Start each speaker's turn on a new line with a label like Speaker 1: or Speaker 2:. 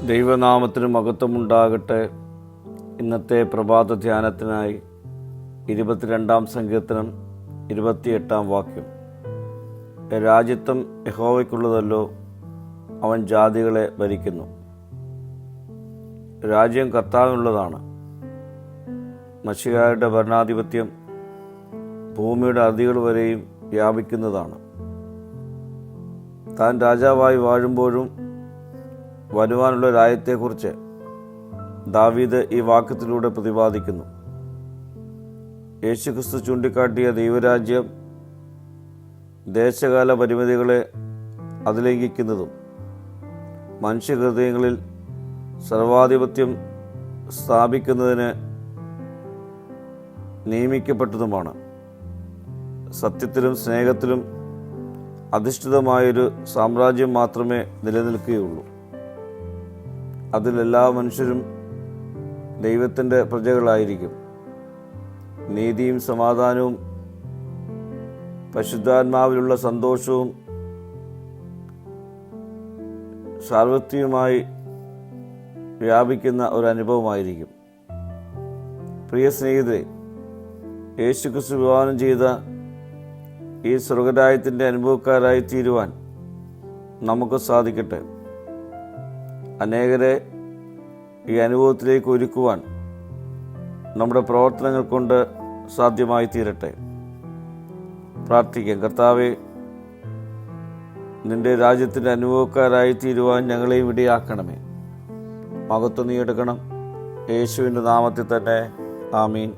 Speaker 1: ദൈവനാമത്തിന് മഹത്വമുണ്ടാകട്ടെ. ഇന്നത്തെ പ്രഭാത ധ്യാനത്തിനായി 22 സങ്കീർത്തനം 28 വാക്യം. രാജ്യത്വം യഹോവയ്ക്കുള്ളതല്ലോ, അവൻ ജാതികളെ ഭരിക്കുന്നു. രാജ്യം കർത്താവിനുള്ളതാണ്. മശിഹായുടെ ഭരണാധിപത്യം ഭൂമിയുടെ അതിരുകൾ വരെയും വ്യാപിക്കുന്നതാണ്. താൻ രാജാവായി വാഴുമ്പോഴും വരുവാനുള്ള രാജ്യത്തെക്കുറിച്ച് ദാവീദ് ഈ വാക്യത്തിലൂടെ പ്രതിപാദിക്കുന്നു. യേശുക്രിസ്തു ചൂണ്ടിക്കാട്ടിയ ദൈവരാജ്യം ദേശകാല പരിമിതികളെ അതിലംഘിക്കുന്നതും മനുഷ്യഹൃദയങ്ങളിൽ സർവാധിപത്യം സ്ഥാപിക്കുന്നതിന് നിയമിക്കപ്പെട്ടതുമാണ്. സത്യത്തിലും സ്നേഹത്തിലും അധിഷ്ഠിതമായൊരു സാമ്രാജ്യം മാത്രമേ നിലനിൽക്കുകയുള്ളൂ. അതിലെല്ലാ മനുഷ്യരും ദൈവത്തിൻ്റെ പ്രജകളായിരിക്കും. നീതിയും സമാധാനവും പരിശുദ്ധാത്മാവിലുള്ള സന്തോഷവും സാർവത്രികമായി വ്യാപിക്കുന്ന ഒരു അനുഭവമായിരിക്കും. പ്രിയ സ്നേഹിതരെ, യേശുക്രിസ്തു വിവാഹം ചെയ്ത ഈ സ്വർഗരാജ്യത്തിൻ്റെ അനുഭവക്കാരായി തീരുവാൻ നമുക്ക് സാധിക്കട്ടെ. അനേകരെ ഈ അനുഭവത്തിലേക്ക് ഒരുക്കുവാൻ നമ്മുടെ പ്രവർത്തനങ്ങൾ കൊണ്ട് സാധ്യമായി തീരട്ടെ. പ്രാർത്ഥിക്കാം. കർത്താവേ, നിന്റെ രാജ്യത്തിൻ്റെ അനുഭവക്കാരായി തീരുവാൻ ഞങ്ങളെയും ഇടയാക്കണമേ. മഹത്വം നീ എടുക്കണം. യേശുവിൻ്റെ നാമത്തിൽ തന്നെ. ആമീൻ.